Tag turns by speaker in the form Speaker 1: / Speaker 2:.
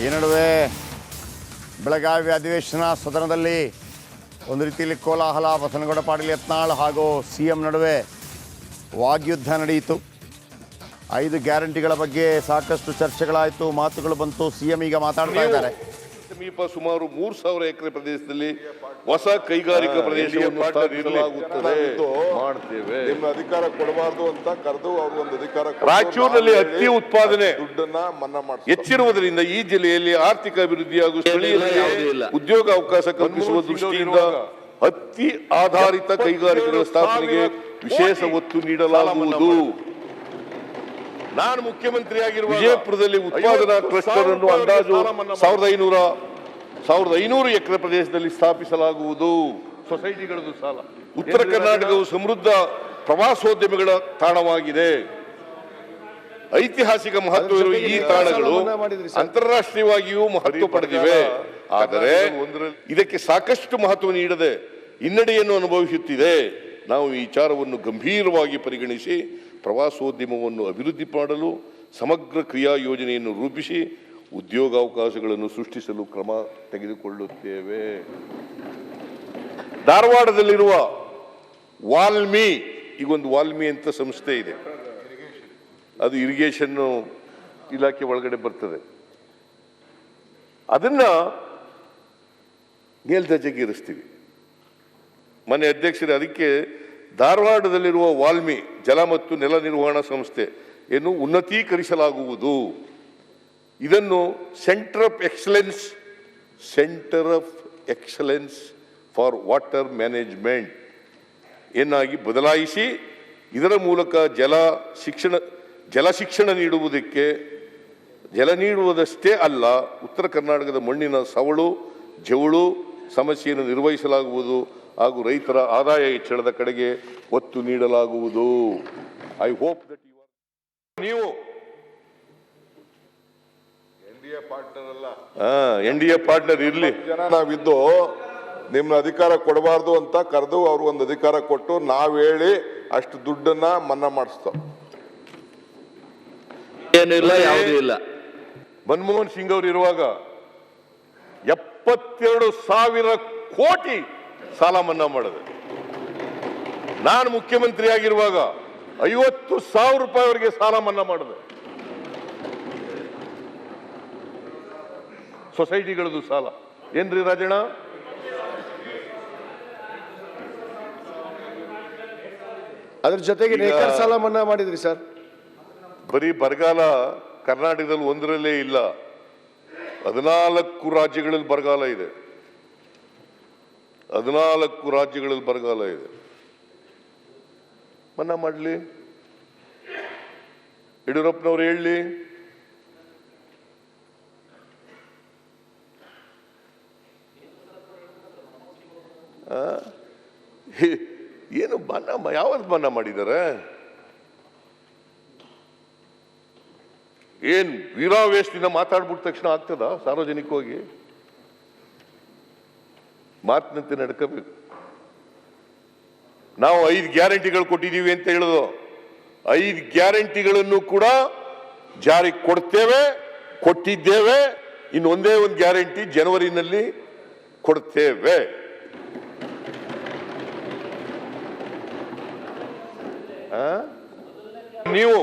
Speaker 1: ಈ ನಡುವೆ ಬೆಳಗಾವಿ ಅಧಿವೇಶನ ಸದನದಲ್ಲಿ ಒಂದು ರೀತಿಯಲ್ಲಿ ಕೋಲಾಹಲ. ಬಸನಗೌಡ ಪಾಟೀಲ್ ಯತ್ನಾಳ್ ಹಾಗೂ CM ನಡುವೆ ವಾಗ್ಯುದ್ಧ ನಡೆಯಿತು. 5 ಗ್ಯಾರಂಟಿಗಳ ಬಗ್ಗೆ ಸಾಕಷ್ಟು ಚರ್ಚೆಗಳಾಯಿತು, ಮಾತುಗಳು ಬಂತು. CM ಈಗ ಮಾತಾಡ್ತಾ ಇದ್ದಾರೆ.
Speaker 2: ಸಮೀಪ ಸುಮಾರು 3000 ಎಕರೆ ಪ್ರದೇಶದಲ್ಲಿ ಹೊಸ ಕೈಗಾರಿಕಾ ಪ್ರದೇಶವನ್ನು ಸ್ಥಾಪಿಸಲಾಗುತ್ತದೆ ಮಾಡ್ತೇವೆ.
Speaker 3: ನಿಮ್ಮ ಅಧಿಕಾರ ಕೊಡಬಾರದು ಅಂತ ಕರೆದು ಅವರು ಒಂದು ಅಧಿಕಾರ
Speaker 2: ರಾಯಚೂರಿನಲ್ಲಿ ಹತ್ತಿ ಉತ್ಪಾದನೆ
Speaker 3: ದುಡ್ಡನ್ನ ಮನ್ನಾ ಮಾಡಿ
Speaker 2: ಹೆಚ್ಚಿರುವುದರಿಂದ ಈ ಜಿಲ್ಲೆಯಲ್ಲಿ ಆರ್ಥಿಕ ಅಭಿವೃದ್ಧಿ ಹಾಗೂ ಸ್ಥಳೀಯ ಉದ್ಯೋಗ ಅವಕಾಶ ಕಲ್ಪಿಸುವ ದೃಷ್ಟಿಯಿಂದ ಹತ್ತಿ ಆಧಾರಿತ ಕೈಗಾರಿಕೆಗಳ ಸ್ಥಾಪನೆಗೆ ವಿಶೇಷ ಒತ್ತು ನೀಡಲಾಗುವುದು. ನಾನು ಮುಖ್ಯಮಂತ್ರಿಯಾಗಿರುವ ವಿಜಯಪುರದಲ್ಲಿ ಉತ್ಪಾದನಾ ಕ್ಲಸ್ಟರ್ ಅನ್ನು ಅಂದಾಜು 1500 ಎಕರೆ ಪ್ರದೇಶದಲ್ಲಿ ಸ್ಥಾಪಿಸಲಾಗುವುದು. ಸೊಸೈಟಿಗಳದ್ದು ಸಾಲ. ಉತ್ತರ ಕರ್ನಾಟಕವು ಸಮೃದ್ಧ ಪ್ರವಾಸೋದ್ಯಮಿಗಳ ತಾಣವಾಗಿದೆ. ಐತಿಹಾಸಿಕ ಮಹತ್ವವಿರುವ ಈ ತಾಣಗಳು ಅಂತಾರಾಷ್ಟ್ರೀಯವಾಗಿಯೂ ಮಹತ್ವ ಪಡೆದಿವೆ. ಆದರೆ ಇದಕ್ಕೆ ಸಾಕಷ್ಟು ಮಹತ್ವ ನೀಡದೆ ಹಿನ್ನಡೆಯನ್ನು ಅನುಭವಿಸುತ್ತಿದೆ. ನಾವು ಈ ವಿಚಾರವನ್ನು ಗಂಭೀರವಾಗಿ ಪರಿಗಣಿಸಿ ಪ್ರವಾಸೋದ್ಯಮವನ್ನು ಅಭಿವೃದ್ಧಿ ಮಾಡಲು ಸಮಗ್ರ ಕ್ರಿಯಾ ಯೋಜನೆಯನ್ನು ರೂಪಿಸಿ ಉದ್ಯೋಗಾವಕಾಶಗಳನ್ನು ಸೃಷ್ಟಿಸಲು ಕ್ರಮ ತೆಗೆದುಕೊಳ್ಳುತ್ತೇವೆ. ಧಾರವಾಡದಲ್ಲಿರುವ ವಾಲ್ಮಿ, ಈಗೊಂದು ವಾಲ್ಮಿ ಅಂತ ಸಂಸ್ಥೆ ಇದೆ, ಅದು ಇರಿಗೇಷನ್ ಇಲಾಖೆ ಒಳಗಡೆ ಬರ್ತದೆ. ಅದನ್ನ ಮೇಲ್ದರ್ಜೆಗೇರಿಸ್ತೀವಿ. ಮನೆ ಅಧ್ಯಕ್ಷರೇ, ಅದಕ್ಕೆ ಧಾರವಾಡದಲ್ಲಿರುವ ವಾಲ್ಮಿ ಜಲ ಮತ್ತು ನೆಲ ನಿರ್ವಹಣಾ ಸಂಸ್ಥೆಯನ್ನು ಉನ್ನತೀಕರಿಸಲಾಗುವುದು. ಇದನ್ನು centre of excellence for water management ಎನ್ನಾಗಿ ಬದಲಾಯಿಸಿ ಇದರ ಮೂಲಕ ಜಲ ಶಿಕ್ಷಣ ನೀಡುವುದಕ್ಕೆ ಜಲ ನೀಡುವುದಷ್ಟೇ ಅಲ್ಲ, ಉತ್ತರ ಕರ್ನಾಟಕದ ಮಣ್ಣಿನ ಸವಳು ಜವಳು ಸಮಸ್ಯೆಯನ್ನು ನಿರ್ವಹಿಸಲಾಗುವುದು ಹಾಗೂ ರೈತರ ಆದಾಯ ಹೆಚ್ಚಳದ ಕಡೆಗೆ ಒತ್ತು ನೀಡಲಾಗುವುದು. ಐ ಹೋಪ್ ದಟ್ ನೀವು NDA ಪಾರ್ಟ್ನರ್ ಇರಲಿ.
Speaker 3: ನಾವಿದ್ದು ನಿಮ್ಮ ಅಧಿಕಾರ ಕೊಡಬಾರ್ದು ಅಂತ ಕರೆದು ಅವ್ರು ಒಂದು ಅಧಿಕಾರ ಕೊಟ್ಟು ನಾವ್ ಹೇಳಿ ಅಷ್ಟು ದುಡ್ಡನ್ನ ಮನ್ನಾ ಮಾಡಿಸ್ತಾವ.
Speaker 4: ಏನಿಲ್ಲ, ಯಾವುದೂ ಇಲ್ಲ.
Speaker 2: ಮನಮೋಹನ್ ಸಿಂಗ್ ಅವರು ಇರುವಾಗ 72,000 ಕೋಟಿ ಸಾಲ ಮನ್ನಾ ಮಾಡಿದೆ. ನಾನು ಮುಖ್ಯಮಂತ್ರಿ ಆಗಿರುವಾಗ 50,000 ರೂಪಾಯಿವರೆಗೆ ಸಾಲ ಮನ್ನಾ ಮಾಡಿದೆ. ಸೊಸೈಟಿಗಳದ್ದು ಸಾಲ ಏನ್ರಿ ರಾಜಣ್ಣ?
Speaker 5: ಅದ್ರ ಜೊತೆಗೆ ನೇಕಾರ ಸಾಲ ಮನ್ನಾ ಮಾಡಿದ್ರಿ ಸರ್.
Speaker 2: ಬರೀ ಬರಗಾಲ ಕರ್ನಾಟಕದಲ್ಲಿ ಒಂದರಲ್ಲೇ ಇಲ್ಲ, 14 ರಾಜ್ಯಗಳಲ್ಲಿ ಬರಗಾಲ ಇದೆ. 14 ರಾಜ್ಯಗಳಲ್ಲಿ ಬರಗಾಲ ಇದೆ. ಮನ್ನಾ ಮಾಡಲಿ, ಯಡಿಯೂರಪ್ಪನವ್ರು ಹೇಳಲಿ. ಏನು ಮನ್ನಾ, ಯಾವತ್ತು ಮನ್ನಾ ಮಾಡಿದ್ದಾರೆ? ಏನ್ ವೀರಾವೇಶದಿಂದ ಮಾತಾಡ್ಬಿಟ್ಟ ತಕ್ಷಣ ಆಗ್ತದ? ಸಾರ್ವಜನಿಕವಾಗಿ ಮಾತಿನಂತೆ ನಡ್ಕೋಬೇಕು. ನಾವು 5 ಗ್ಯಾರಂಟಿಗಳು ಕೊಟ್ಟಿದ್ದೀವಿ ಅಂತ ಹೇಳೋದು, 5 ಗ್ಯಾರಂಟಿಗಳನ್ನು ಕೂಡ ಜಾರಿಗೆ ಕೊಡ್ತೇವೆ, ಕೊಟ್ಟಿದ್ದೇವೆ. ಇನ್ನೊಂದೇ ಒಂದು ಗ್ಯಾರಂಟಿ ಜನವರಿನಲ್ಲಿ ಕೊಡ್ತೇವೆ. ನೀವು